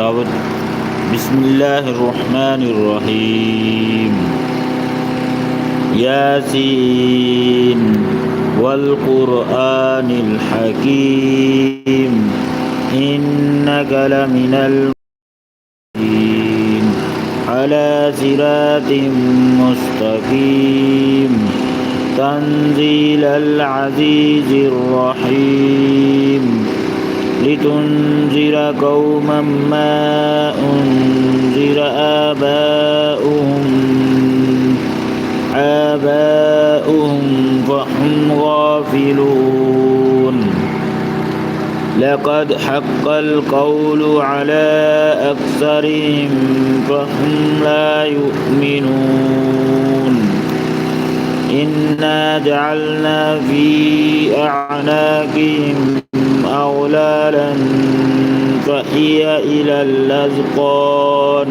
تلاوت. بسم الله الرحمن الرحيم. ياسين والقرآن الحكيم إنك لمن المرسلين على صراط مستقيم تنزيل العزيز الرحيم لتنذر قوما ما أنذر آباؤهم فهم غافلون. لقد حق القول على أكثرهم فهم لا يؤمنون. إنا جعلنا في أعناقهم أغلالا فهي إلى الأذقان